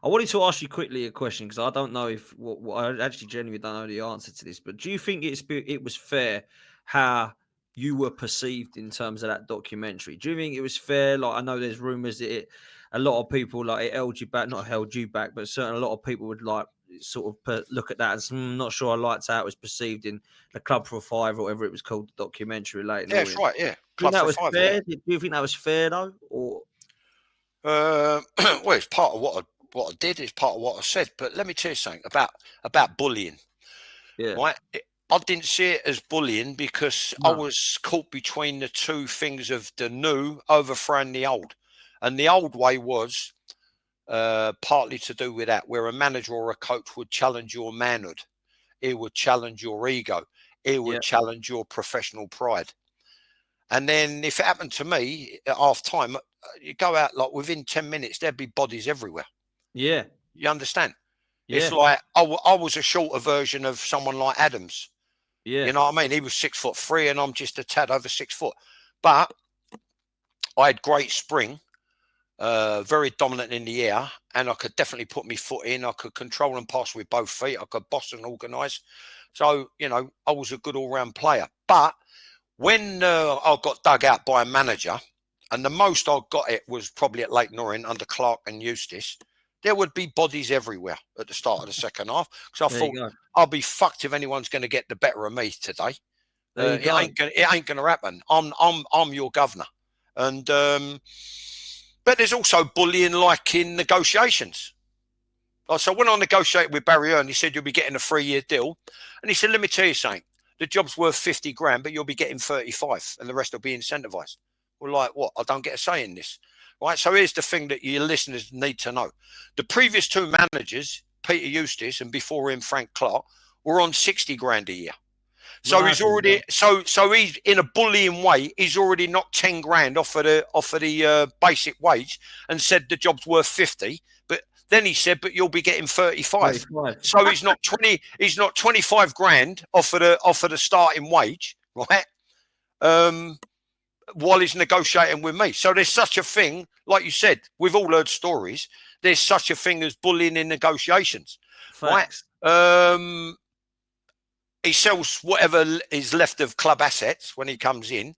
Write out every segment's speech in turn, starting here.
I wanted to ask you quickly a question because I don't know if I actually genuinely don't know the answer to this. But do you think it was fair how you were perceived in terms of that documentary? Do you think it was fair? Like I know there's rumours that a lot of people like it held you back, not held you back, but certainly a lot of people would like sort of look at that as not sure I liked how it was perceived in the Club for Five or whatever it was called, the documentary Leighton Yeah, that's Orient. right. Yeah, Do you think Club that for was Five. Yeah. fair? Do you think that was fair though, or Well, it's part of what I did. It's part of what I said. But let me tell you something about bullying. yeah, Right? I didn't see it as bullying because I no, was caught between the two things of the new overthrowing the old, and the old way was partly to do with that, where a manager or a coach would challenge your manhood, it would challenge your ego, it yeah, would challenge your professional pride. And then if it happened to me at half time, you go out like within 10 minutes, there'd be bodies everywhere. yeah, You understand? It's yeah, like I was a shorter version of someone like Adams. yeah. You know what I mean? He was 6'3" and I'm just a tad over 6 foot. But I had great spring, very dominant in the air, and I could definitely put my foot in. I could control and pass with both feet. I could boss and organise. So, I was a good all-round player. But when I got dug out by a manager, and the most I got it was probably at Leyton Orient under Clark and Eustace, there would be bodies everywhere at the start of the second half. Because I There you thought, go. I'll be fucked if anyone's going to get the better of me today. There you go. It ain't gonna happen. I'm your governor, and but there's also bullying like in negotiations. So when I negotiated with Barry Earn, he said you'll be getting a 3-year deal, and he said, let me tell you something. The job's worth 50 grand, but you'll be getting 35, and the rest will be incentivised. Well, like what? I don't get a say in this, right? So here's the thing that your listeners need to know: the previous two managers, Peter Eustace and before him Frank Clark, were on 60 grand a year. So he's Mad, already so he's in a bullying way. He's already knocked 10 grand off of the basic wage and said the job's worth 50. But then he said, but you'll be getting 35. 35. So he's not 20. He's not 25 grand off of the starting wage, right? While he's negotiating with me. So there's such a thing, like you said, we've all heard stories. There's such a thing as bullying in negotiations, right? Facts. He sells whatever is left of club assets when he comes in.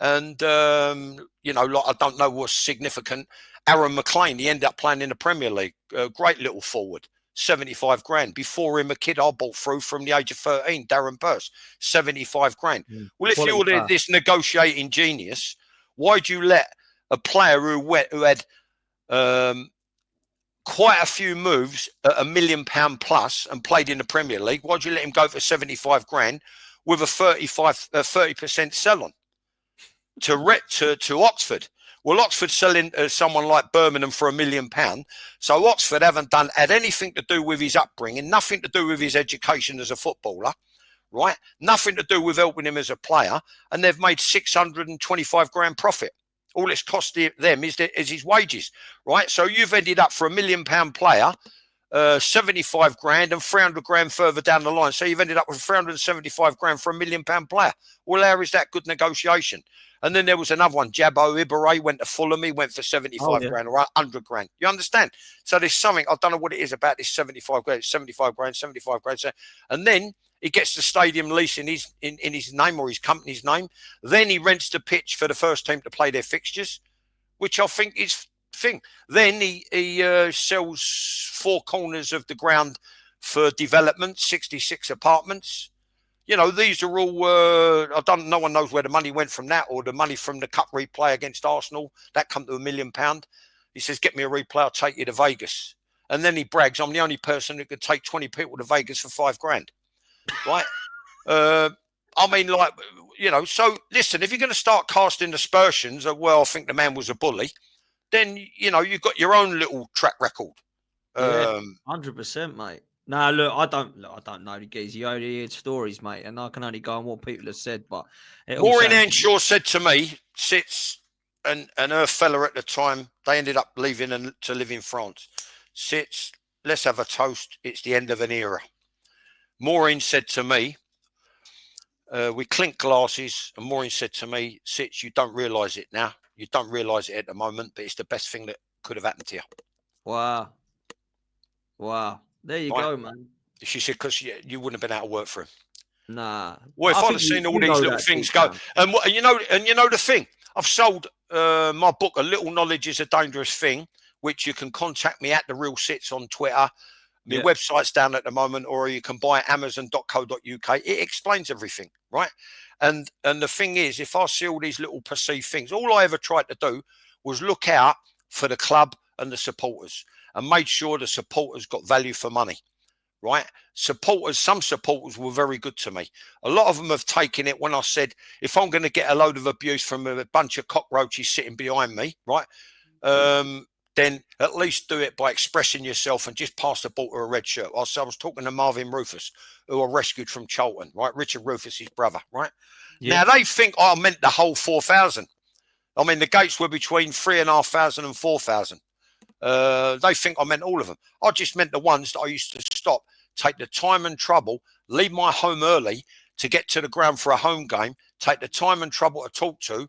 And, like I don't know what's significant. Aaron McLean, he ended up playing in the Premier League. Great little forward, 75 grand. Before him, a kid I bought through from the age of 13, Darren Purse, 75 grand. Well, if Quality you're player. this negotiating genius, why'd you let a player who had quite a few moves at £1 million plus and played in the Premier League, why'd you let him go for 75 grand with a 30% sell on to Oxford? Well, Oxford's selling someone like Birmingham for £1 million. So Oxford haven't had anything to do with his upbringing, nothing to do with his education as a footballer, right? Nothing to do with helping him as a player. And they've made 625 grand profit. All it's cost them is his wages, right? So you've ended up for £1 million player, 75 grand and 300 grand further down the line. So you've ended up with 375 grand for £1 million player. Well, how is that good negotiation? And then there was another one, Jabo Ibarre, went to Fulham. He went for 75 grand or 100 grand. You understand? So there's something, I don't know what it is about this 75 grand, 75 grand, 75 grand. And then he gets the stadium lease in his name or his company's name. Then he rents the pitch for the first team to play their fixtures, which I think is thing. Then he sells 4 corners of the ground for development, 66 apartments. These are all, no one knows where the money went from that, or the money from the cup replay against Arsenal. That come to £1 million. He says, get me a replay, I'll take you to Vegas. And then he brags, I'm the only person who could take 20 people to Vegas for 5 grand. Right? So listen, if you're going to start casting aspersions of, well, I think the man was a bully, then, you've got your own little track record. Yeah, 100%, mate. No, look, I don't know the geezer. You only hear stories, mate, and I can only go on what people have said. But Maureen Henshaw said to me, Sits and her fella at the time, they ended up leaving to live in France. Sits, let's have a toast. It's the end of an era. Maureen said to me, we clinked glasses, and Maureen said to me, Sits, you don't realise it now. You don't realise it at the moment, but it's the best thing that could have happened to you. Wow. Wow. There you Right? go, man. She said, because you wouldn't have been out of work for him. Nah. Well, I if I'd think have seen all you these know little that things deep go, down. and you know the thing, I've sold my book, A Little Knowledge is a Dangerous Thing, which you can contact me at The Real Sits on Twitter. My Yeah. website's down at the moment, or you can buy it amazon.co.uk. It explains everything, right? And the thing is, if I see all these little perceived things, all I ever tried to do was look out for the club and the supporters and made sure the supporters got value for money, right? Some supporters were very good to me. A lot of them have taken it when I said, if I'm going to get a load of abuse from a bunch of cockroaches sitting behind me, right? Then at least do it by expressing yourself and just pass the ball to a red shirt. I was talking to Marvin Rufus, who I rescued from Charlton, right? Richard Rufus's brother, right? Yeah. Now, they think I meant the whole 4,000. I mean, the gates were between 3,500 and 4,000. They think I meant all of them. I just meant the ones that I used to stop, take the time and trouble, leave my home early to get to the ground for a home game, take the time and trouble to talk to,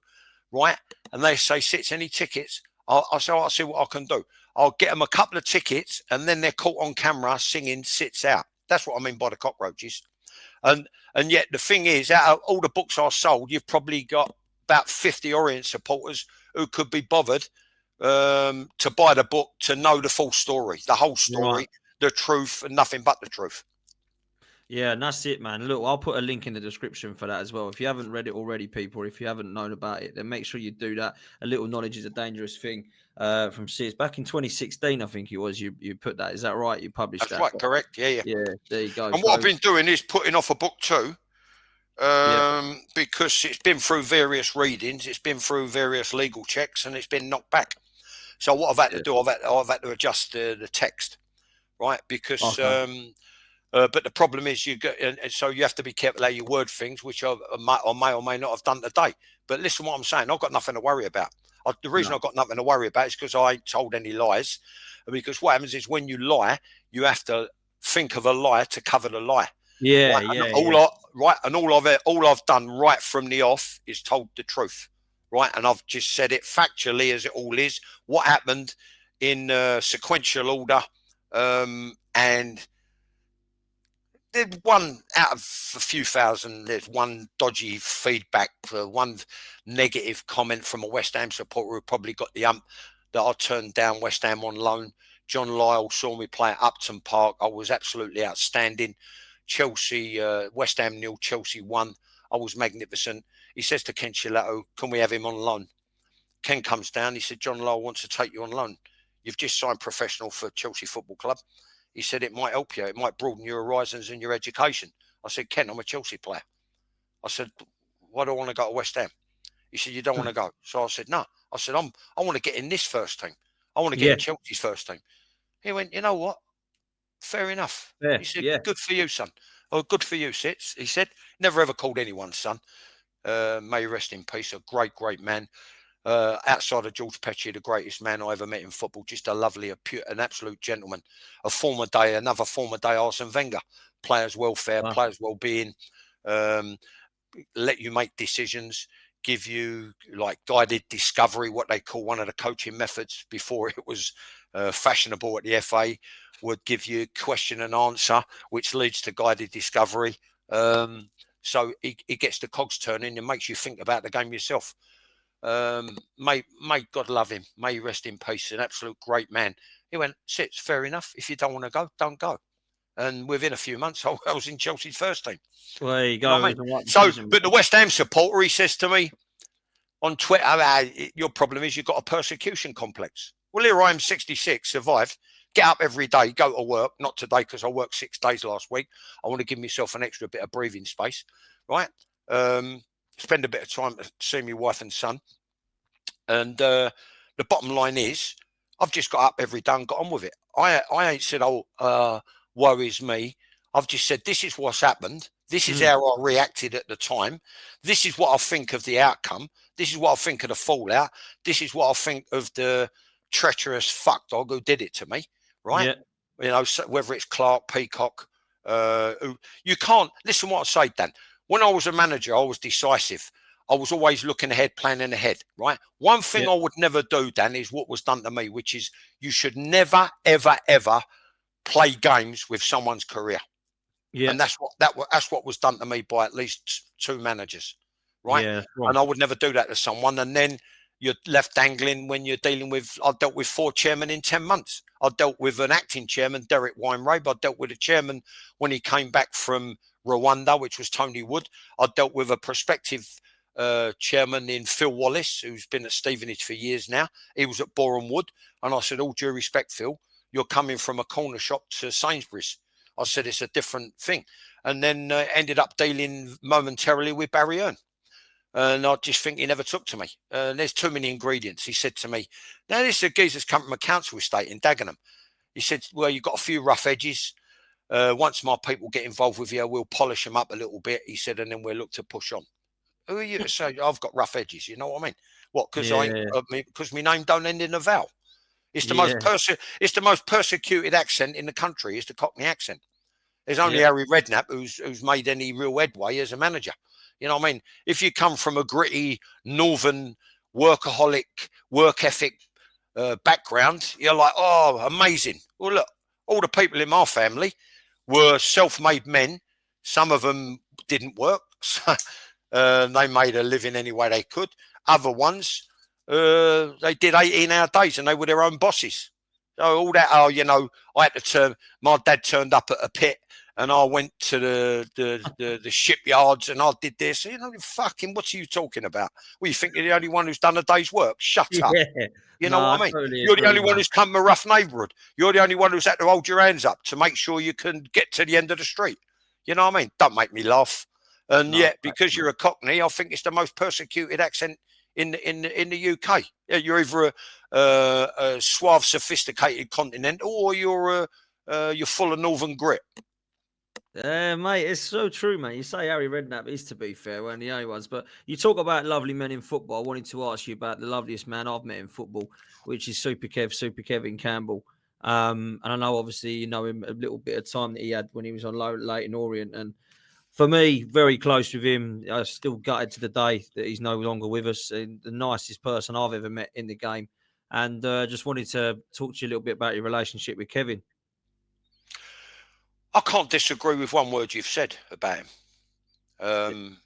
right? And they say, Sits, any tickets? I'll say, I'll see what I can do. I'll get them a couple of tickets, and then they're caught on camera singing Sits Out. That's what I mean by the cockroaches. And yet the thing is, out of all the books I sold, you've probably got about 50 Orient supporters who could be bothered to buy the book, to know the full story, the whole story, Right. the truth, and nothing but the truth. Yeah, and that's it, man. Look, I'll put a link in the description for that as well. If you haven't read it already, people, if you haven't known about it, then make sure you do that. A little knowledge is a dangerous thing. From Sears back in 2016, I think it was. You put that. Is that right? You published That's that. right, correct. Yeah, yeah. Yeah, there you go. And what So I've been doing is putting off a book too, yeah, because it's been through various readings, it's been through various legal checks, and it's been knocked back. So what I've had to do, I've had to adjust the text, right? Because okay. but the problem is and so you have to be careful how you word things, which I may or may not have done today. But listen, what I'm saying, I've got nothing to worry about. The reason No. I've got nothing to worry about is because I ain't told any lies. Because what happens is when you lie, you have to think of a lie to cover the lie. Yeah, Right, and yeah, yeah. all I've done right from the off is told the truth, right, and I've just said it factually as it all is. What happened in sequential order, and there's one out of a few thousand. There's one dodgy feedback, one negative comment from a West Ham supporter who probably got the that I turned down West Ham on loan. John Lyle saw me play at Upton Park. I was absolutely outstanding. Chelsea, West Ham 0, Chelsea 1. I was magnificent. He says to Ken Chiletto, can we have him on loan? Ken comes down. He said, John Lyle wants to take you on loan. You've just signed professional for Chelsea Football Club. He said, it might help you. It might broaden your horizons and your education. I said, Ken, I'm a Chelsea player. I said, why do I want to go to West Ham? He said, you don't want to go. So I said, no. I said, I want to get in this first team. I want to get Yeah, in Chelsea's first team. He went, you know what? Fair enough. yeah, He said, yeah. good for you, son. Oh, good for you, Sits. He said, never ever called anyone son. May he rest in peace. A great, great man. Outside of George Petrie, the greatest man I ever met in football. Just a lovely, an absolute gentleman. Another former day Arsene Wenger. Players' welfare, Wow. players' well-being. Um, let you make decisions, give you like guided discovery, what they call one of the coaching methods before it was fashionable at the FA, would give you question and answer, which leads to guided discovery. So it gets the cogs turning and makes you think about the game yourself. May God love him. May he rest in peace. An absolute great man. He went, Sits, fair enough. If you don't want to go, don't go. And within a few months, I was in Chelsea's first team. Well, there you You know go. what I It mean? was the right So, decision. but the West Ham supporter, he says to me on Twitter, your problem is you've got a persecution complex. Well, here I am, 66, survived, get up every day, go to work, not today because I worked 6 days last week. I want to give myself an extra bit of breathing space, right? Spend a bit of time to see my wife and son. And the bottom line is, I've just got up every day and got on with it. I ain't said, worries me. I've just said, this is what's happened. This is how I reacted at the time. This is what I think of the outcome. This is what I think of the fallout. This is what I think of the treacherous fuckdog who did it to me, right? Yeah, You know, so whether it's Clark, Peacock, who you can't listen what I say, Dan. When I was a manager, I was decisive. I was always looking ahead, planning ahead, right? One thing yeah, I would never do, Dan, is what was done to me, which is you should never, ever, ever play games with someone's career. Yeah. And that's what was done to me by at least two managers, right? Yeah. That's wrong. And I would never do that to someone. And then you're left dangling when you're dealing with. I dealt with 4 chairmen in 10 months. I dealt with an acting chairman, Derek Weinrabe. I dealt with a chairman when he came back from Rwanda, which was Tony Wood. I dealt with a prospective chairman in Phil Wallace, who's been at Stevenage for years now. He was at Boreham Wood. And I said, all due respect, Phil, you're coming from a corner shop to Sainsbury's. I said, it's a different thing. And then ended up dealing momentarily with Barry Earn. And I just think he never took to me. There's too many ingredients. He said to me, now this is a geezer's come from a council estate in Dagenham. He said, well, you've got a few rough edges. Once my people get involved with you, we'll polish them up a little bit. He said, and then we'll look to push on. Who are you to say I've got rough edges? You know what I mean? What, because because my name don't end in a vowel. It's the most persecuted accent in the country. It's the Cockney accent. There's only Harry Redknapp who's made any real headway as a manager. You know what I mean? If you come from a gritty northern workaholic work ethic background, you're like, oh, amazing. Well, look, all the people in my family were self-made men. Some of them didn't work. They made a living any way they could. Other ones, they did 18-hour days and they were their own bosses. So all that, I had to turn, my dad turned up at a pit and I went to the shipyards and I did this. Fucking, what are you talking about? Well, you think you're the only one who's done a day's work? Shut up. You know what I mean? Totally You're the only one who's come from a rough neighbourhood. You're the only one who's had to hold your hands up to make sure you can get to the end of the street. You know what I mean? Don't make me laugh. And yet, because you're a Cockney, I think it's the most persecuted accent in the UK. You're either a suave, sophisticated continental, or you're full of northern grit. Mate, it's so true, mate. You say Harry Redknapp is, to be fair, one of the only ones. But you talk about lovely men in football. I wanted to ask you about the loveliest man I've met in football, which is Super Kevin Campbell. And I know, obviously, you know him a little bit of time that he had when he was on loan at Leyton Orient. And for me, very close with him. I still gutted to the day that he's no longer with us. And the nicest person I've ever met in the game. And just wanted to talk to you a little bit about your relationship with Kevin. I can't disagree with one word you've said about him.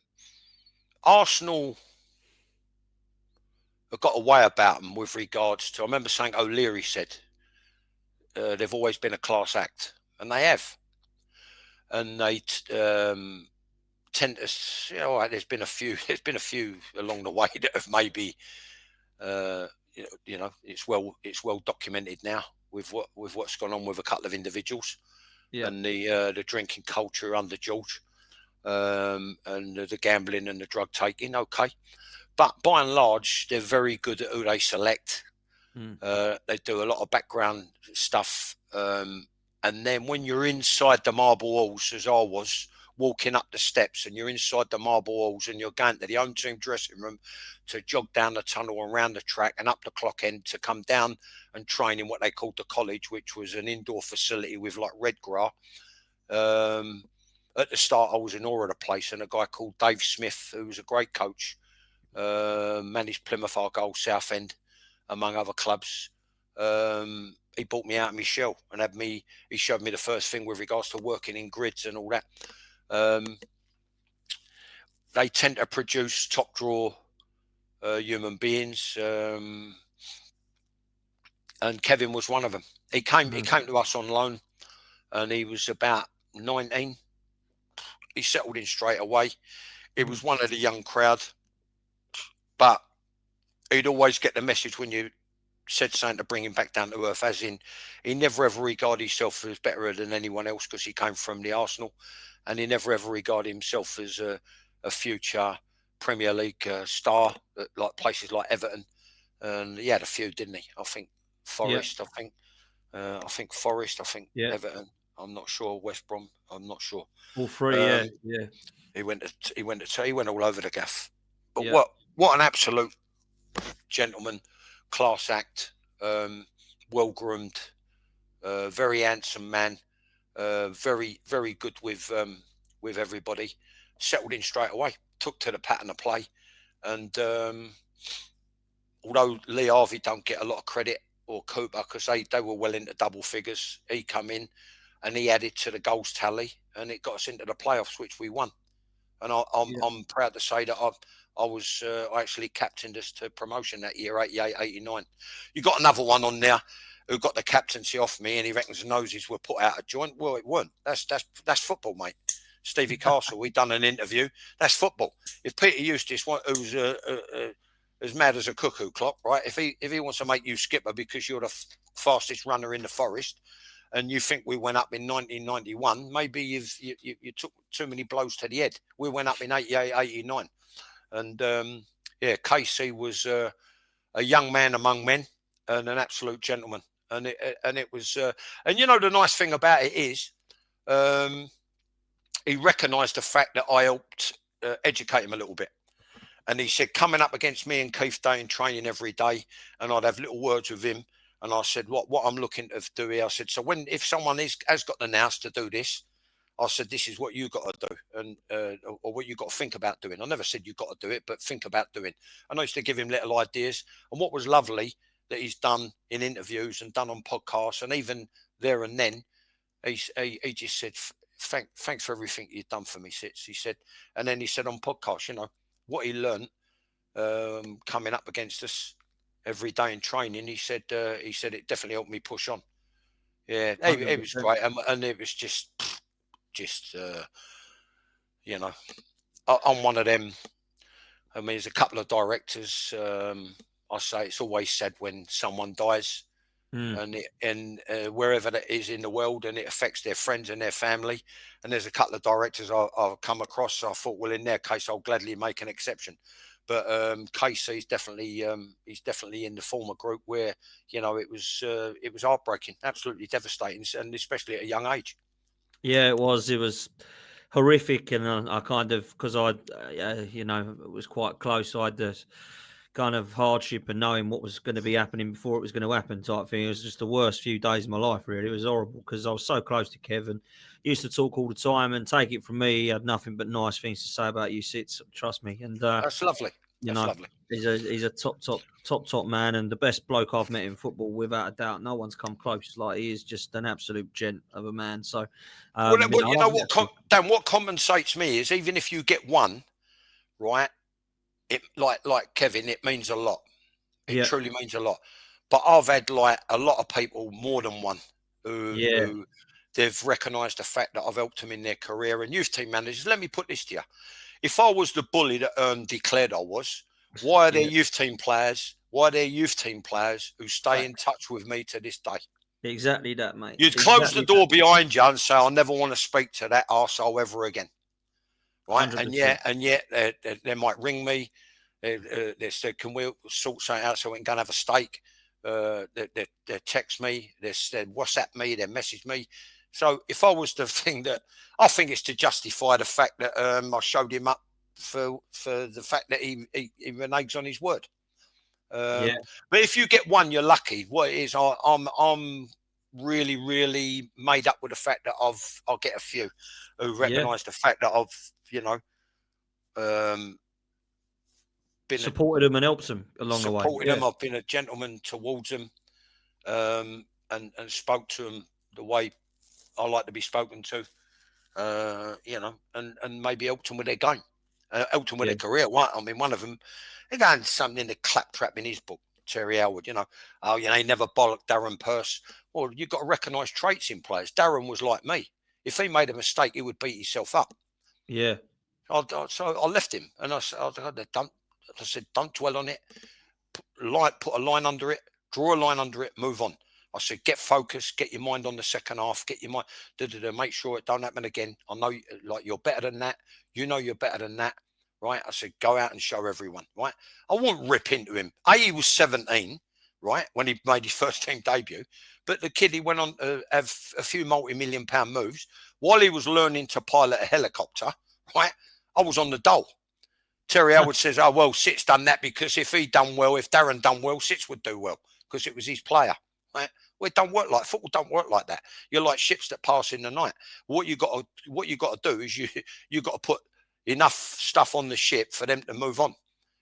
Arsenal have got a way about them with regards to, I remember saying O'Leary said, they've always been a class act, and they have. And they tend to, all right, there's been a few along the way that have maybe, it's well documented now with what's gone on with a couple of individuals, and the drinking culture under George, and the gambling and the drug taking. Okay, but by and large, they're very good at who they select. They do a lot of background stuff. And then when you're inside the marble halls, as I was, walking up the steps, and you're inside the marble halls and you're going to the home team dressing room to jog down the tunnel and around the track and up the clock end to come down and train in what they called the college, which was an indoor facility with like red grass. At the start, I was in awe of the place, and a guy called Dave Smith, who was a great coach, managed Plymouth Argyle, Southend, among other clubs. He brought me out of my shell and he showed me the first thing with regards to working in grids and all that. They tend to produce top draw human beings. And Kevin was one of them. He came to us on loan, and he was about 19. He settled in straight away. He was one of the young crowd, but he'd always get the message when you said something to bring him back down to earth, as in he never ever regarded himself as better than anyone else because he came from the Arsenal, and he never ever regarded himself as a future Premier League star at like places like Everton. And he had a few, didn't he? I think Forest, I think Forest, I think Everton. I'm not sure. West Brom, I'm not sure. All three, He went all over the gaff. But what an absolute gentleman, class act, well groomed, very handsome man, very very good with everybody. Settled in straight away, took to the pattern of play, and although Lee Harvey don't get a lot of credit or Cooper, because they were well into double figures. He come in and he added to the goals tally, and it got us into the playoffs, which we won. And I'm proud to say that I actually captained us to promotion that year, 88, 89. You got another one on there who got the captaincy off me, and he reckons the noses were put out of joint. Well, it weren't. That's football, mate. Stevie Castle, we done an interview. That's football. If Peter Eustace, who's as mad as a cuckoo clock, right? If he wants to make you skipper because you're the fastest runner in the forest, and you think we went up in 1991, maybe you took too many blows to the head. We went up in 88, 89. And KC was a young man among men and an absolute gentleman. And it was, and you know, the nice thing about it is, he recognised the fact that I helped educate him a little bit. And he said, coming up against me and Keith Day in training every day, and I'd have little words with him. And I said, what I'm looking to do here, I said, so if someone has got the nous to do this, I said, this is what you got to do, and or what you got to think about doing. I never said you got to do it, but think about doing. And I used to give him little ideas. And what was lovely that he's done in interviews and done on podcasts, and even there and then, he just said, thanks for everything you've done for me, Sits. He said, and then he said on podcasts, you know, what he learned coming up against us every day in training, he said it definitely helped me push on. Yeah, it was great, and it was just you know, I'm one of them. I mean, there's a couple of directors. I say it's always sad when someone dies, and wherever that is in the world, and it affects their friends and their family. And there's a couple of directors I've come across. I thought, well, in their case, I'll gladly make an exception. But KC's definitely in the former group where, you know, it was heartbreaking, absolutely devastating, and especially at a young age. Yeah, it was horrific, and I kind of, because you know, it was quite close. So I had this kind of hardship and knowing what was going to be happening before it was going to happen type thing. It was just the worst few days of my life, really. It was horrible because I was so close to Kevin. He used to talk all the time, and take it from me, he had nothing but nice things to say about you, Sits. Trust me. And that's lovely. You That's know, lovely. he's a top man, and the best bloke I've met in football, without a doubt. No one's come close. Like, he is just an absolute gent of a man. So, well, you know what, Dan, what compensates me is even if you get one, right? It like Kevin, it means a lot. It truly means a lot. But I've had like a lot of people, more than one, who they've recognised the fact that I've helped them in their career. And youth team managers, let me put this to you. If I was the bully that declared I was, why are there youth team players? Why are there youth team players who stay in touch with me to this day? Exactly that, mate. You'd close the door behind you and say, "I'll never want to speak to that arsehole ever again." Right? 100%. And yet, they might ring me. They said, "Can we sort something out so we can go and have a steak?" They text me. They WhatsApp me. They message me. So if I was the thing that, I think it's to justify the fact that I showed him up for the fact that he reneges on his word. But if you get one, you're lucky. What it is, I'm really, really made up with the fact that I'll get a few who recognise the fact that I've, you know, supported them and helped them along the way. Supported them. I've been a gentleman towards them, and spoke to them the way I like to be spoken to, you know, and maybe helped them with their game, helped them with their career. What I mean, one of them, they got something in the claptrap in his book, Terry Howard. You know, he never bollocked Darren Purse. Well, you've got to recognise traits in players. Darren was like me. If he made a mistake, he would beat himself up. Yeah. So I left him, and I said, don't dwell on it. Put a line under it. Draw a line under it. Move on. I said, get focused, get your mind on the second half, get your mind, make sure it don't happen again. I know, like, you're better than that. You know you're better than that, right? I said, go out and show everyone, right? I won't rip into him. He was 17, right, when he made his first team debut. But the kid, he went on to have a few multi-million-pound moves. While he was learning to pilot a helicopter, right, I was on the dole. Terry Howard says, oh, well, Sit's done that because if Darren done well, Sits would do well because it was his player. Right? Well, it don't work like football. Don't work like that. You're like ships that pass in the night. What you got to do is you got to put enough stuff on the ship for them to move on.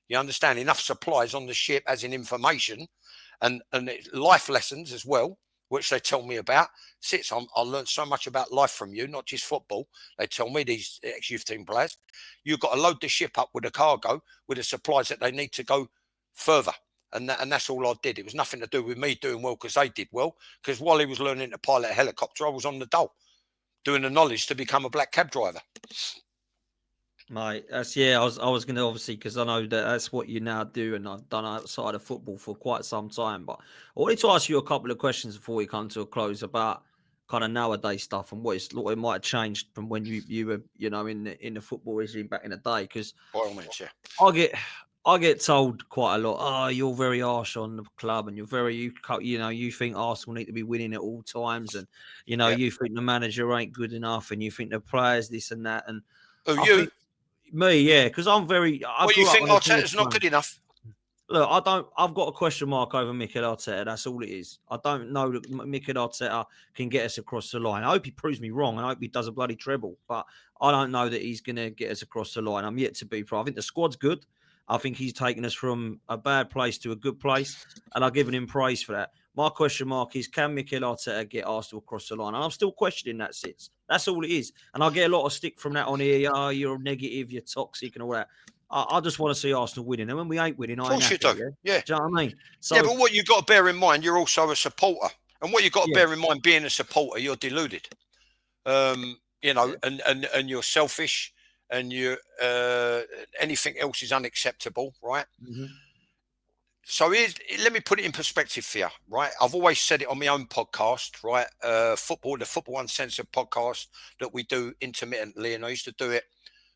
You understand? Enough supplies on the ship, as in information, and life lessons as well, which they tell me about. I learned so much about life from you, not just football. They tell me, these ex-youth team players, you've got to load the ship up with the cargo, with the supplies that they need to go further. And that's all I did. It was nothing to do with me doing well because they did well. Because while he was learning to pilot a helicopter, I was on the dole doing the knowledge to become a black cab driver. Mate, I was going to, obviously, because I know that that's what you now do, and I've done outside of football for quite some time. But I wanted to ask you a couple of questions before we come to a close about kind of nowadays stuff and what it might have changed from when you were, in the football regime back in the day. Because by all means, yeah. I get told quite a lot, oh, you're very harsh on the club, and you think Arsenal need to be winning at all times, and you think the manager ain't good enough, and you think the players this and that, and Oh, I you? think me, yeah, because I You grew up think on a Arteta's not good enough? Look, I've got a question mark over Mikel Arteta. That's all it is. I don't know that Mikel Arteta can get us across the line. I hope he proves me wrong. I hope he does a bloody treble, but I don't know that he's going to get us across the line. I'm yet to be pro. I think the squad's good. I think he's taken us from a bad place to a good place, and I've given him praise for that. My question mark is, can Mikel Arteta get Arsenal across the line? And I'm still questioning that, Sits. That's all it is. And I get a lot of stick from that on here. Oh, you're negative, you're toxic, and all that. I just want to see Arsenal winning. And when we ain't winning, I ain't happy. Of course you do. Yeah. Do you know what I mean? So, yeah, but what you've got to bear in mind, you're also a supporter. And what you've got to bear in mind, being a supporter, you're deluded. And you're selfish, and you anything else is unacceptable, right? Mm-hmm. So let me put it in perspective for you, right? I've always said it on my own podcast, right? The Football Uncensored podcast that we do intermittently, and I used to do it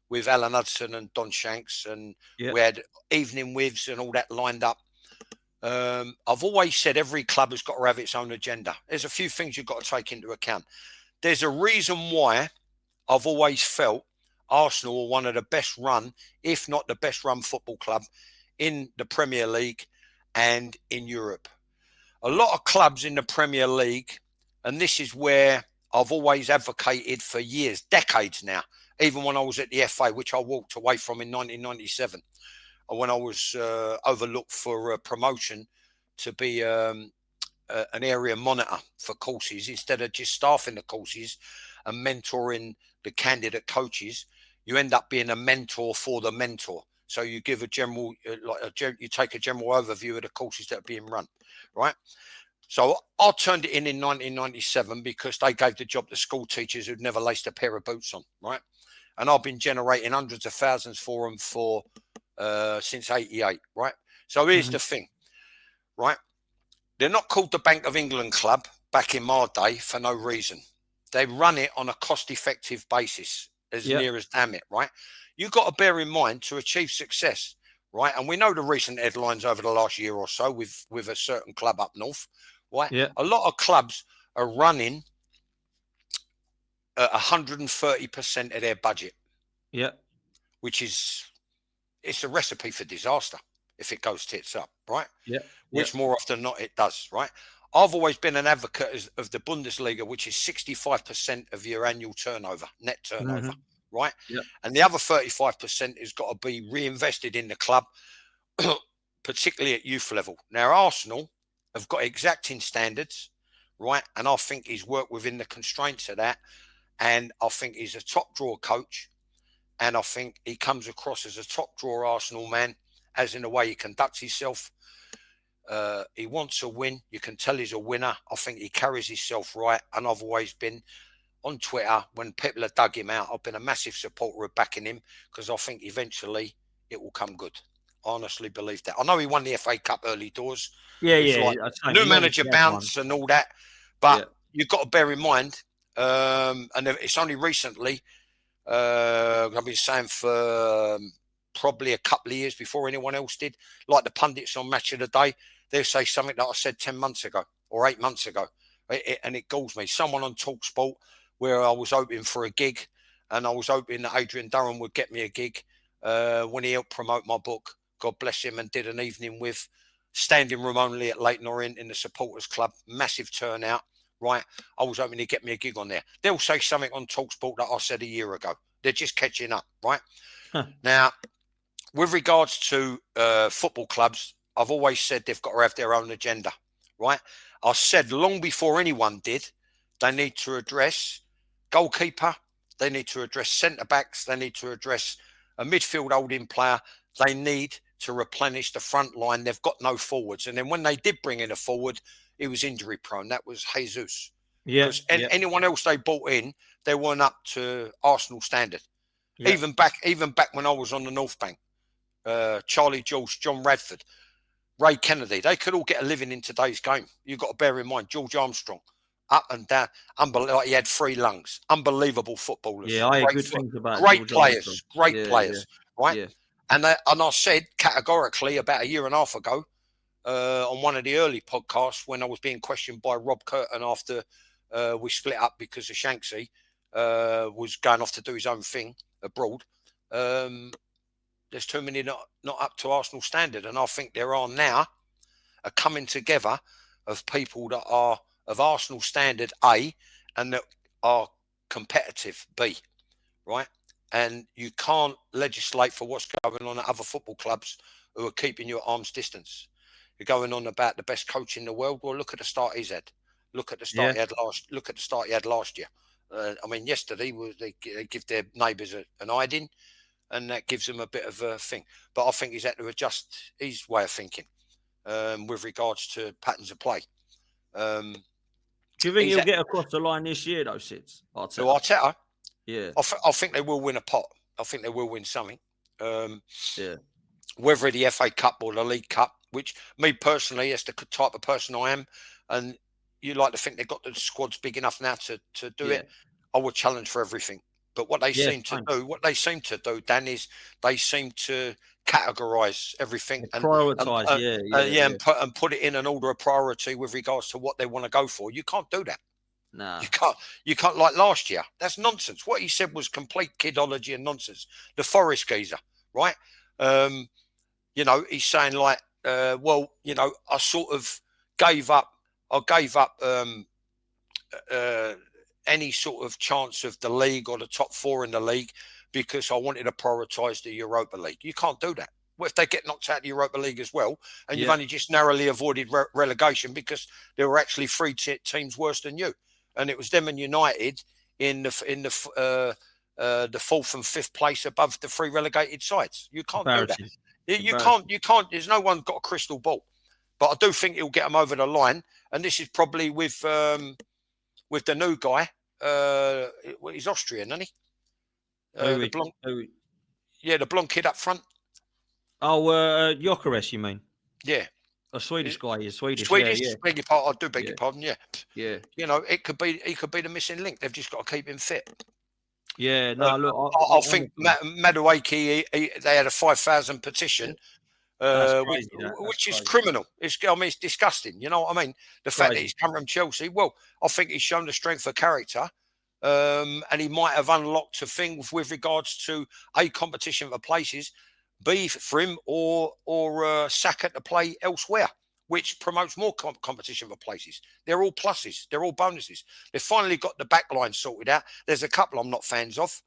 with Alan Hudson and Don Shanks, and we had evening withs and all that lined up. I've always said every club has got to have its own agenda. There's a few things you've got to take into account. There's a reason why I've always felt Arsenal are one of the best run, if not the best run football club in the Premier League and in Europe. A lot of clubs in the Premier League, and this is where I've always advocated for years, decades now, even when I was at the FA, which I walked away from in 1997, when I was overlooked for promotion to be an area monitor for courses, instead of just staffing the courses and mentoring the candidate coaches. You end up being a mentor for the mentor. So you give you take a general overview of the courses that are being run, right? So I turned it in 1997 because they gave the job to school teachers who'd never laced a pair of boots on, right? And I've been generating hundreds of thousands for them since '88, right? So here's the thing, right? They're not called the Bank of England Club back in my day for no reason. They run it on a cost-effective basis, as near as damn it, right? You've got to bear in mind, to achieve success, right? And we know the recent headlines over the last year or so with a certain club up north, right? Yeah. A lot of clubs are running at 130% of their budget. Yeah. Which is, it's a recipe for disaster if it goes tits up, right? Yeah. Which more often than not it does, right? I've always been an advocate of the Bundesliga, which is 65% of your annual turnover, net turnover, right? Yeah. And the other 35% has got to be reinvested in the club, particularly at youth level. Now, Arsenal have got exacting standards, right? And I think he's worked within the constraints of that. And I think he's a top drawer coach. And I think he comes across as a top drawer Arsenal man, as in the way he conducts himself. He wants to win. You can tell he's a winner. I think he carries himself right. And I've always been on Twitter, when people have dug him out, I've been a massive supporter of backing him, because I think eventually it will come good. I honestly believe that. I know he won the FA Cup early doors. Yeah. Like new manager bounce and all that. But you've got to bear in mind, and it's only recently, I've been saying for probably a couple of years before anyone else did, like the pundits on Match of the Day, they'll say something that I said 10 months ago or 8 months ago. And it galls me. Someone on TalkSport, where I was hoping for a gig, and I was hoping that Adrian Durham would get me a gig when he helped promote my book, God bless him, and did an evening with standing room only at Leighton Orient in the supporters club, massive turnout, right? I was hoping he'd get me a gig on there. They'll say something on TalkSport that I said a year ago. They're just catching up, right? Now, with regards to football clubs, I've always said they've got to have their own agenda, right? I said long before anyone did, they need to address goalkeeper, they need to address centre-backs, they need to address a midfield holding player, they need to replenish the front line. They've got no forwards. And then when they did bring in a forward, he was injury prone. That was Jesus. Yeah. Because anyone else they brought in, they weren't up to Arsenal standard. Yeah. Even back when I was on the North Bank, Charlie George, John Radford, Ray Kennedy, they could all get a living in today's game. You've got to bear in mind, George Armstrong, up and down, unbelievable. He had 3 lungs, unbelievable footballers. Yeah, I hear good things about great George players, Armstrong. right? Yeah. And I said categorically about a year and a half ago on one of the early podcasts when I was being questioned by Rob Curtin after we split up because of Shanksy was going off to do his own thing abroad. There's too many not up to Arsenal standard, and I think there are now a coming together of people that are of Arsenal standard A and that are competitive B, right? And you can't legislate for what's going on at other football clubs who are keeping you at arm's distance. You're going on about the best coach in the world. Well, look at the start he's had. Look at the start he had last. Look at the start he had last year. I mean, yesterday they give their neighbours an hiding, and that gives them a bit of a thing. But I think he's had to adjust his way of thinking with regards to patterns of play. Do you think he'll get across the line this year, though, Sids? Arteta? Yeah. I think they will win a pot. I think they will win something. Yeah. Whether the FA Cup or the League Cup, which me personally, as the type of person I am, and you like to think they've got the squads big enough now to do it, I would challenge for everything. But what they seem to do, Dan, is they seem to categorise everything and prioritise, and put it in an order of priority with regards to what they want to go for. You can't do that. No, you can't like last year. That's nonsense. What he said was complete kidology and nonsense. The Forest geezer, right? You know, he's saying like, well, you know, I sort of gave up any sort of chance of the league or the top 4 in the league because I wanted to prioritise the Europa League. You can't do that. What if they get knocked out of the Europa League as well, and you've only just narrowly avoided relegation because there were actually 3 teams worse than you, and it was them and United in the 4th and 5th place above the 3 relegated sides. You can't do that. You can't. There's no one got a crystal ball, but I do think it'll get them over the line, and this is probably with the new guy. He's Austrian, isn't he? The blonde kid up front. Oh, Gyökeres, you mean? Yeah. A Swedish guy. He's Swedish. Swedish. Yeah. Beg your pardon. I do beg your pardon. Yeah. Yeah. You know, he could be the missing link. They've just got to keep him fit. Yeah. No, look. I think Madueke, they had a 5,000 petition. Crazy, which is criminal. It's disgusting. You know what I mean? The fact that he's come from Chelsea. Well, I think he's shown the strength of character, and he might have unlocked a thing with regards to A, competition for places, B, for him or Saka to play elsewhere, which promotes more competition for places. They're all pluses. They're all bonuses. They've finally got the back line sorted out. There's a couple I'm not fans of.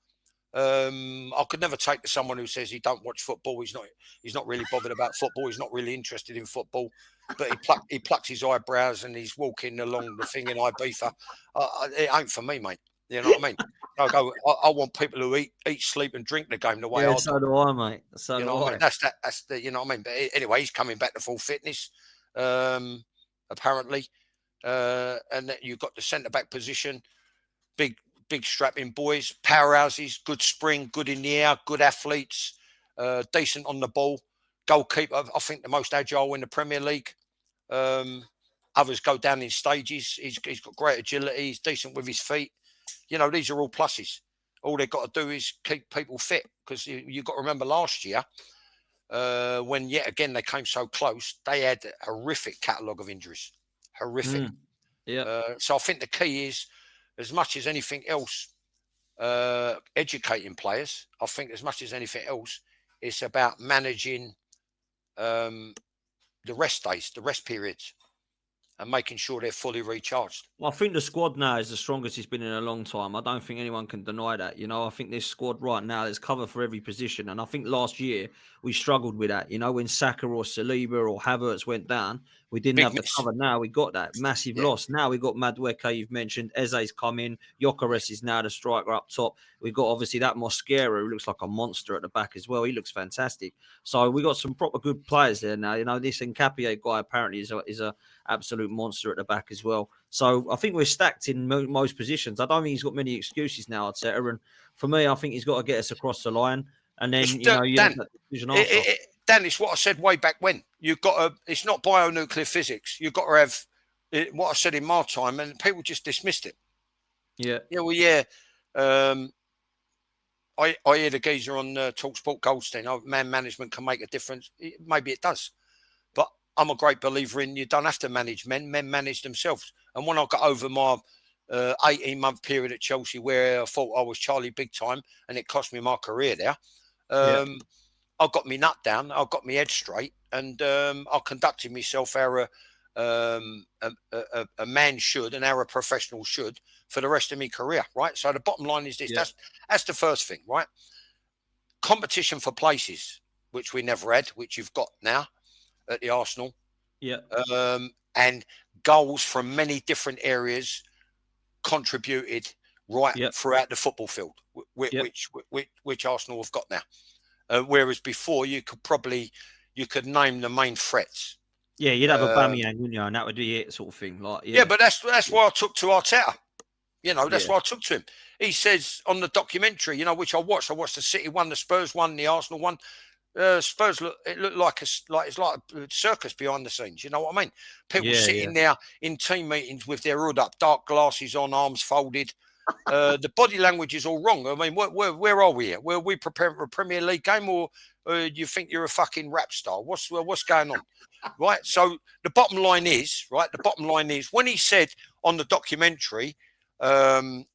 I could never take to someone who says he don't watch football. He's not really bothered about football. He's not really interested in football. But he plucks his eyebrows and he's walking along the thing in Ibiza. It ain't for me, mate. You know what I mean? I want people who eat, sleep, and drink the game the way I do. So do I, mate. So you know what I mean? That's the you know what I mean. But anyway, he's coming back to full fitness, apparently. And you've got the centre back position, big strapping boys, powerhouses, good spring, good in the air, good athletes, decent on the ball. Goalkeeper, I think the most agile in the Premier League. Others go down in stages. He's got great agility. He's decent with his feet. You know, these are all pluses. All they've got to do is keep people fit, because you've got to remember last year, when yet again they came so close, they had a horrific catalogue of injuries. Horrific. So I think the key is, as much as anything else, educating players. I think as much as anything else, it's about managing the rest days, the rest periods. and making sure they're fully recharged. Well, I think the squad now is the strongest it's been in a long time. I don't think anyone can deny that. I think this squad right now is cover for every position. And I think last year we struggled with that. When Saka or Saliba or Havertz went down, we didn't Big have the miss. cover. Now we got that massive Yeah. loss. Now we got Madueke, you've mentioned. Eze's come in. Gyökeres is now the striker up top. We've got obviously that Mosquera who looks like a monster at the back as well. He looks fantastic. So we got some proper good players there now. This Nkapie guy apparently is a absolute monster at the back as well. So I think we're stacked in most positions. I don't think he's got many excuses now, Arteta. And for me, I think he's got to get us across the line. And then, It's you have Dan. that decision after. Dan, it's what I said way back when. You've got to. It's not bionuclear physics. You've got to have what I said in my time, and people just dismissed it. Yeah. Yeah. Well, yeah. I hear the geezer on Talksport Goldstein. Oh, man management can make a difference. Maybe it does. But I'm a great believer in you don't have to manage men. Men manage themselves. And when I got over my 18-month period at Chelsea where I thought I was Charlie big time and it cost me my career there, I got me nut down. I got my head straight and I conducted myself how a man should and how a professional should for the rest of my career, right? So the bottom line is this. Yeah. That's the first thing, right? Competition for places, which we never had, which you've got now at the Arsenal. Yeah. And goals from many different areas contributed throughout the football field, which Arsenal have got now. Whereas before you could name the main threats. Yeah, you'd have a Aubameyang, wouldn't you? And that would be it, sort of thing. Yeah, but that's why I took to Arteta. That's why I took to him. He says on the documentary, which I watched the City one, the Spurs one, the Arsenal one. Spurs looked like it's like a circus behind the scenes. You know what I mean? People sitting there in team meetings with their hood up, dark glasses on, arms folded. The body language is all wrong. I mean, where are we here? Were we preparing for a Premier League game, or do you think you're a fucking rap star? What's going on? Right. So the bottom line is, when he said on the documentary, someone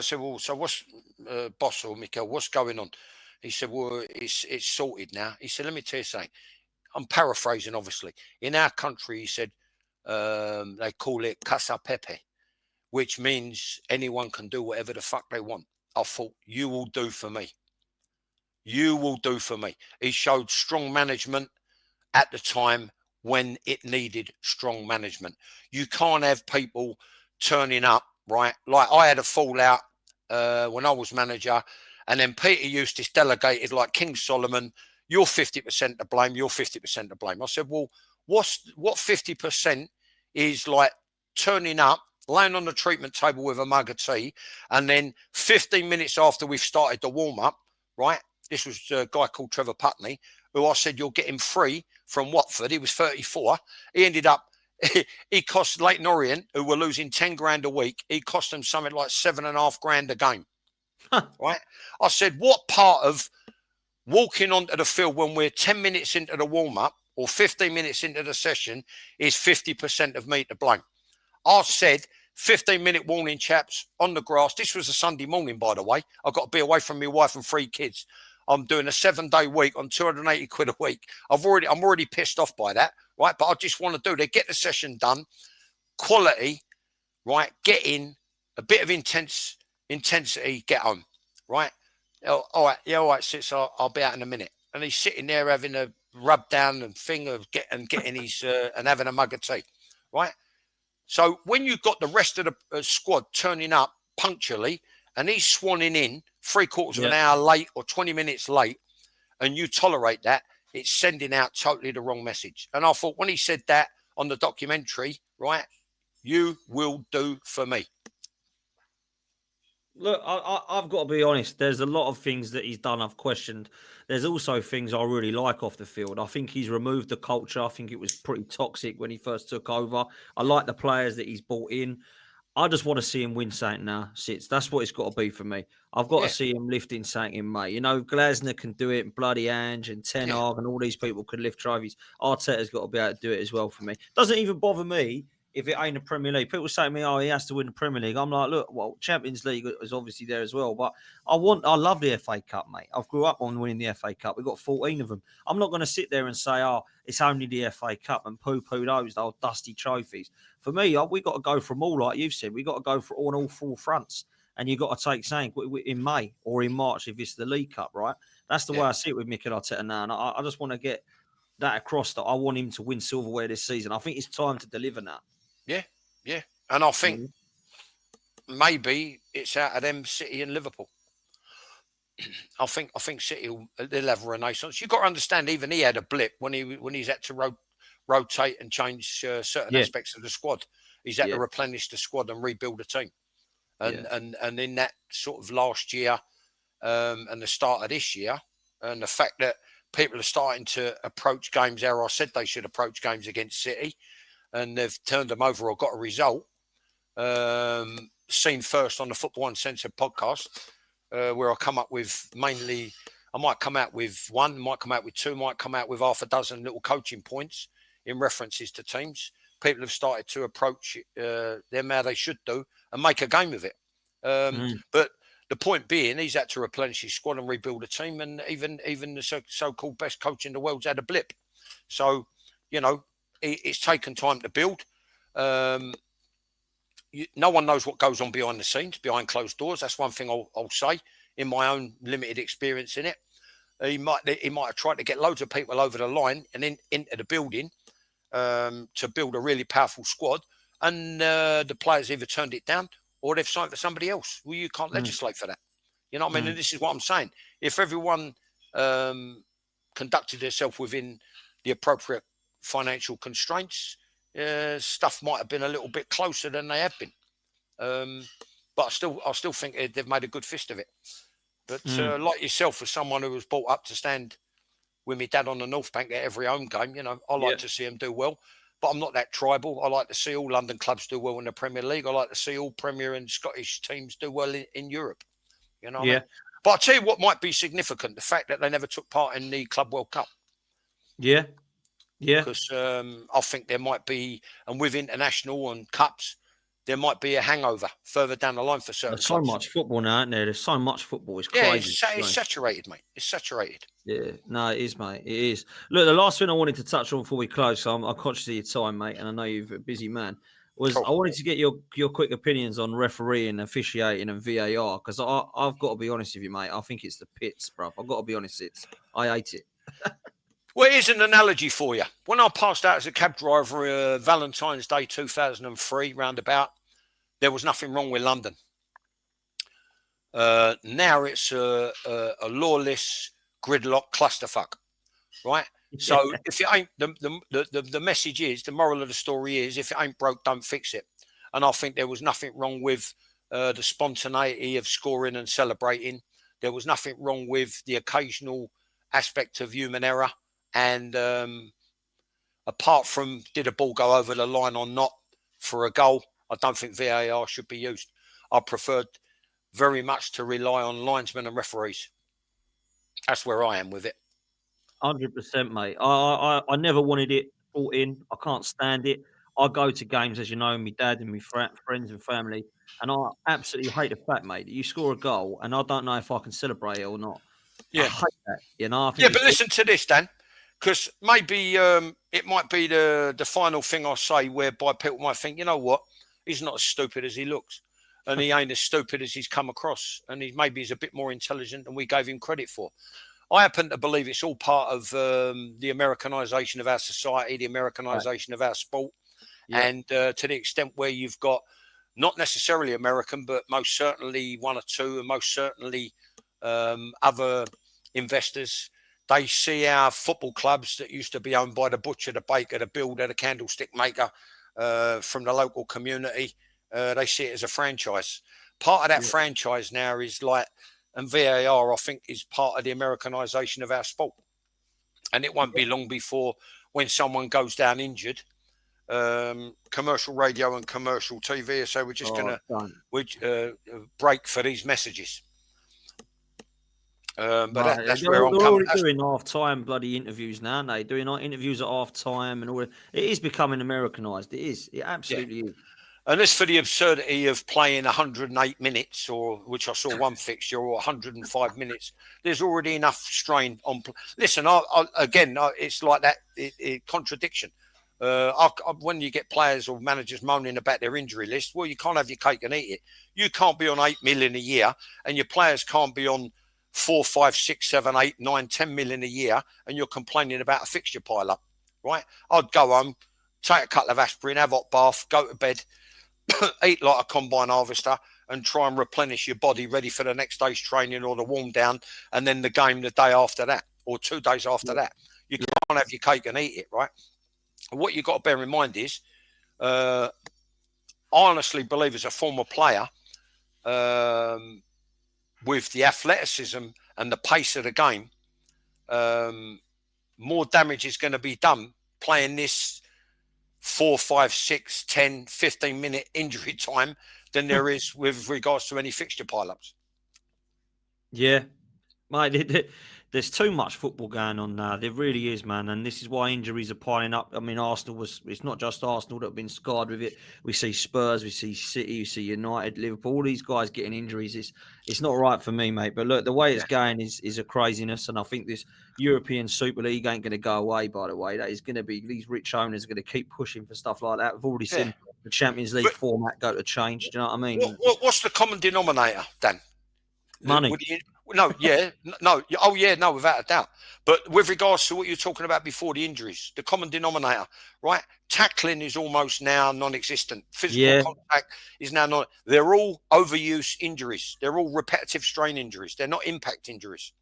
said, well, so what's boss or Mikel, what's going on? He said, well, it's sorted now. He said, let me tell you something. I'm paraphrasing, obviously. In our country, he said, they call it Casa Pepe, which means anyone can do whatever the fuck they want. I thought, you will do for me. You will do for me. He showed strong management at the time when it needed strong management. You can't have people turning up, right? Like I had a fallout when I was manager, and then Peter Eustace delegated like King Solomon, you're 50% to blame, you're 50% to blame. I said, well, what 50% is like turning up, laying on the treatment table with a mug of tea, and then 15 minutes after we've started the warm-up, right? This was a guy called Trevor Putney, who I said, you'll get him free from Watford. He was 34. He ended up, he cost Leighton Orient, who were losing 10 grand a week, he cost them something like $7.5 grand a game. Right? I said, what part of walking onto the field when we're 10 minutes into the warm-up or 15 minutes into the session is 50% of me to blame? I said, 15-minute warning, chaps, on the grass. This was a Sunday morning, by the way. I've got to be away from my wife and 3 kids. I'm doing a 7-day week on 280 quid a week. I'm already pissed off by that, right? But I just want to do that. Get the session done, quality, right? Get in, a bit of intensity, get home, right? Oh, all right, yeah, all right, sis, I'll be out in a minute. And he's sitting there having a rub down and thing of getting his and having a mug of tea, right? So when you've got the rest of the squad turning up punctually and he's swanning in 3/4 of an hour late or 20 minutes late, and you tolerate that, it's sending out totally the wrong message. And I thought when he said that on the documentary, right, you will do for me. Look, I've got to be honest. There's a lot of things that he's done I've questioned. There's also things I really like off the field. I think he's removed the culture. I think it was pretty toxic when he first took over. I like the players that he's brought in. I just want to see him win something now, Sits. That's what it's got to be for me. I've got to see him lifting something in May. Glasner can do it, and Bloody Ange and Ten Hag and all these people can lift trophies. Arteta's got to be able to do it as well for me. Doesn't even bother me if it ain't a Premier League. People say to me, "Oh, he has to win the Premier League." I'm like, look, well, Champions League is obviously there as well, but I love the FA Cup, mate. I've grew up on winning the FA Cup. We've got 14 of them. I'm not going to sit there and say, "Oh, it's only the FA Cup," and poo-poo those old dusty trophies. For me, we got to go for them all, like you've said. We got to go for on all four fronts, and you got to take something in May or in March if it's the League Cup, right? That's the way I see it with Mikel Arteta now, and I just want to get that across that I want him to win silverware this season. I think it's time to deliver now. Yeah, yeah. And I think maybe it's out of them City and Liverpool. I think City they'll have a renaissance. You've got to understand, even he had a blip when he's had to rotate and change certain aspects of the squad. He's had to replenish the squad and rebuild the team. And in that sort of last year and the start of this year, and the fact that people are starting to approach games how I said they should approach games against City, and they've turned them over or got a result. Seen first on the Football Uncensored podcast, where I come up with mainly, I might come out with one, might come out with two, might come out with half a dozen little coaching points in references to teams. People have started to approach them how they should do and make a game of it. But the point being, he's had to replenish his squad and rebuild a team, and even the so-called best coach in the world's had a blip. So, it's taken time to build. No one knows what goes on behind the scenes, behind closed doors. That's one thing I'll say in my own limited experience in it. He might have tried to get loads of people over the line and into the building to build a really powerful squad, and the players either turned it down or they've signed for somebody else. Well, you can't legislate for that. You know what I mean? And this is what I'm saying. If everyone conducted themselves within the appropriate financial constraints, stuff might have been a little bit closer than they have been. But I still think they've made a good fist of it. But like yourself, as someone who was brought up to stand with my dad on the North Bank at every home game, I like to see them do well. But I'm not that tribal. I like to see all London clubs do well in the Premier League. I like to see all Premier and Scottish teams do well in Europe. You know what I mean? But I'll tell you what might be significant, the fact that they never took part in the Club World Cup. Yeah. Because I think there might be, and with international and cups, there might be a hangover further down the line for certain There's clubs. so much football now, isn't there? There's so much football. It's crazy. It's saturated, mate. It's saturated. Yeah, no, it is, mate. It is. Look, the last thing I wanted to touch on before we close, so I'm conscious of your time, mate, and I know you're a busy man, was I wanted to get your quick opinions on refereeing, officiating, and VAR, because I've got to be honest with you, mate. I think it's the pits, bro. I've got to be honest. I hate it. Well, here's an analogy for you. When I passed out as a cab driver Valentine's Day 2003, roundabout, there was nothing wrong with London. Now it's a lawless gridlock clusterfuck, right? So if it ain't, the message is, the moral of the story is, if it ain't broke, don't fix it. And I think there was nothing wrong with the spontaneity of scoring and celebrating. There was nothing wrong with the occasional aspect of human error. And apart from did a ball go over the line or not for a goal, I don't think VAR should be used. I preferred very much to rely on linesmen and referees. That's where I am with it. 100%, mate. I never wanted it brought in. I can't stand it. I go to games, as you know, with my dad and my friends and family, and I absolutely hate the fact, mate, that you score a goal and I don't know if I can celebrate it or not. Yeah. I hate that. I think but listen to this, Dan, because maybe it might be the final thing I say whereby people might think, you know what, he's not as stupid as he looks. And he ain't as stupid as he's come across. And maybe he's a bit more intelligent than we gave him credit for. I happen to believe it's all part of the Americanization of our society, the Americanization of our sport. Yeah. And to the extent where you've got not necessarily American, but most certainly one or two, and most certainly other investors, they see our football clubs that used to be owned by the butcher, the baker, the builder, the candlestick maker from the local community. They see it as a franchise. Part of that franchise now is like, and VAR, I think, is part of the Americanization of our sport. And it won't be long before, when someone goes down injured, commercial radio and commercial TV, so we're just going to break for these messages. But Right. that's They're, where I'm they're coming. already doing half-time bloody interviews now, aren't they? Doing like interviews at half-time and all that. It is becoming Americanized. It is. It Yeah. absolutely is. And as for the absurdity of playing 108 minutes, or which I saw one fixture, or 105 minutes, there's already enough strain on. Listen, it's like that contradiction. When you get players or managers moaning about their injury list, well, you can't have your cake and eat it. You can't be on 8 million a year, and your players can't be on 4, 5, 6, 7, 8, 9, 10 million a year, and you're complaining about a fixture pile up, right? I'd go home, take a couple of aspirin, have a hot bath, go to bed, eat like a combine harvester, and try and replenish your body ready for the next day's training or the warm down, and then the game the day after that or 2 days after that. You can't have your cake and eat it, right? What you've got to bear in mind is, I honestly believe as a former player, with the athleticism and the pace of the game, more damage is going to be done playing this 4, 5, 6, 10, 15-minute injury time than there is with regards to any fixture pile-ups. Yeah. Mate, there's too much football going on now. There really is, man. And this is why injuries are piling up. I mean, it's not just Arsenal that have been scarred with it. We see Spurs, we see City, we see United, Liverpool, all these guys getting injuries. It's not right for me, mate. But look, the way it's going is a craziness. And I think this European Super League ain't going to go away, by the way. That is going to be, these rich owners are going to keep pushing for stuff like that. We've already seen the Champions League format go to change. Do you know what I mean? What's the common denominator, Dan? Money. No, without a doubt. But with regards to what you're talking about before, the injuries, the common denominator, right? Tackling is almost now non-existent. Physical contact is now not. They're all overuse injuries. They're all repetitive strain injuries. They're not impact injuries.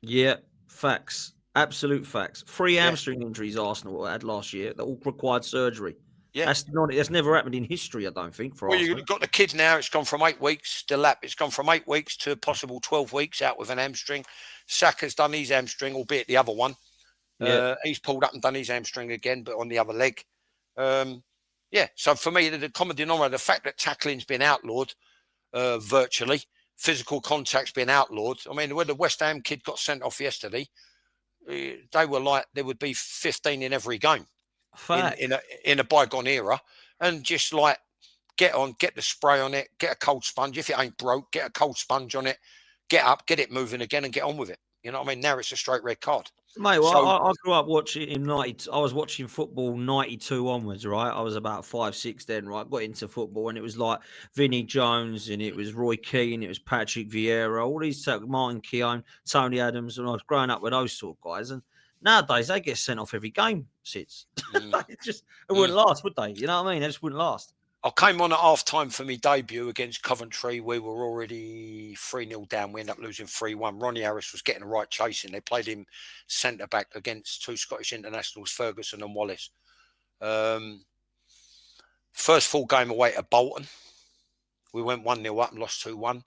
Yeah, facts. Absolute facts. 3 hamstring injuries Arsenal had last year that all required surgery. Yeah. That's never happened in history, I don't think, for Arsenal. You've got the kids now. It's gone from 8 weeks to lap. It's gone from 8 weeks to possible 12 weeks out with an hamstring. Saka's done his hamstring, albeit the other one. Yeah. He's pulled up and done his hamstring again, but on the other leg. So for me, the common denominator, the fact that tackling's been outlawed virtually, physical contact's been outlawed. I mean, when the West Ham kid got sent off yesterday, they were like there would be 15 in every game in a bygone era, and just like get the spray on it, get a cold sponge. If it ain't broke, get a cold sponge on it, get up, get it moving again, and get on with it. You know what I mean? Now it's a straight red card. Mate, well, I grew up watching in 90. I was watching football 92 onwards, right? I was about 5, 6 then, right? Got into football, and it was like Vinnie Jones, and it was Roy Keane, it was Patrick Vieira, all these Martin Keown, Tony Adams, and I was growing up with those sort of guys. And nowadays they get sent off every game. Sits, it wouldn't last, would they? You know what I mean? They just wouldn't last. I came on at half-time for my debut against Coventry. We were already 3-0 down. We ended up losing 3-1. Ronnie Harris was getting the right chasing. They played him centre-back against 2 Scottish internationals, Ferguson and Wallace. First full game away at Bolton. We went 1-0 up and lost 2-1.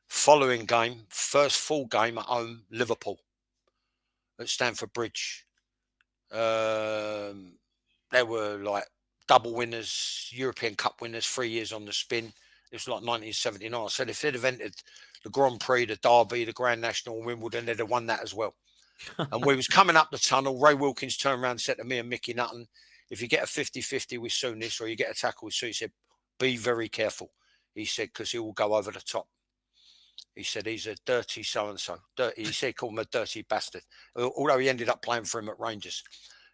Following game, first full game at home, Liverpool at Stamford Bridge. They were like double winners, European Cup winners, 3 years on the spin. It was like 1979. I said if they'd have entered the Grand Prix, the Derby, the Grand National, Wimbledon, they'd have won that as well. And we was coming up the tunnel. Ray Wilkins turned around and said to me and Mickey Nutton, if you get a 50-50 with Souness or you get a tackle with Souness, he said, be very careful. He said, because he will go over the top. He said, he's a dirty so-and-so. He said he called him a dirty bastard, although he ended up playing for him at Rangers.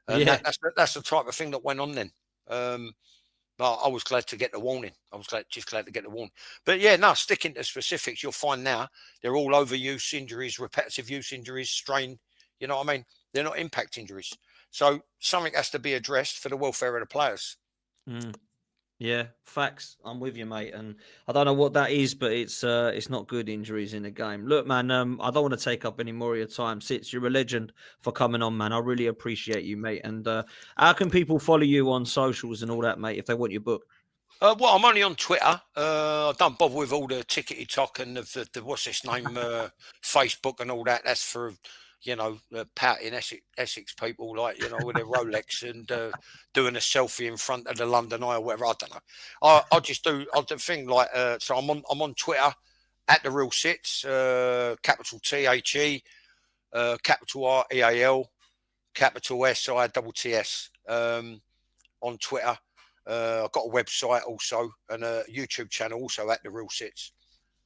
And that's the type of thing that went on then. But I was glad to get the warning. I was just glad to get the warning. But sticking to specifics, you'll find now they're all overuse injuries, repetitive use injuries, strain. You know what I mean? They're not impact injuries. So something has to be addressed for the welfare of the players. Yeah, facts. I'm with you, mate. And I don't know what that is, but it's not good injuries in the game. Look, man, I don't want to take up any more of your time. Sitz, you're a legend for coming on, man. I really appreciate you, mate. And how can people follow you on socials and all that, mate, if they want your book? Well, I'm only on Twitter. I don't bother with all the tickety talk and the what's this name, Facebook and all that. That's for pouting Essex people, like, with their Rolex and doing a selfie in front of the London Eye or whatever. I don't know. I'll do thing like so. I'm on Twitter at the Real Sits, capital THE, capital REAL, capital SITTS, on Twitter. I've got a website also and a YouTube channel also at the Real Sits.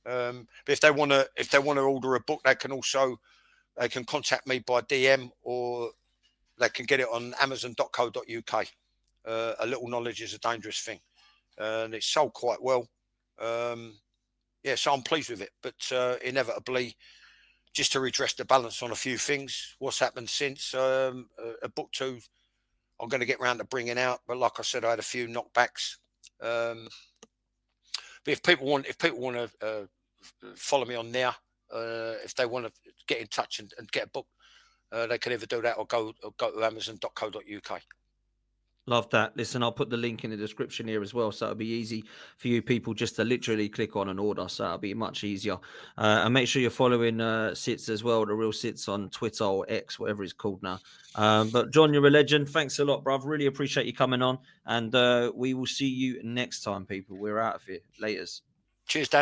But if they want to order a book, they can contact me by DM, or they can get it on amazon.co.uk. A little knowledge is a dangerous thing, and it's sold quite well. So I'm pleased with it. But inevitably, just to redress the balance on a few things, what's happened since a book 2, I'm going to get round to bringing out. But like I said, I had a few knockbacks. But if people want to follow me on there, if they want to get in touch and get a book, they can either do that or go to amazon.co.uk. Love that. Listen, I'll put the link in the description here as well, so it'll be easy for you people just to literally click on and order. So it'll be much easier. And make sure you're following Sits as well, the Real Sits on Twitter or X, whatever it's called now. But John, you're a legend. Thanks a lot, bruv. Really appreciate you coming on, and we will see you next time, people. We're out of here. Laters. Cheers, Dan.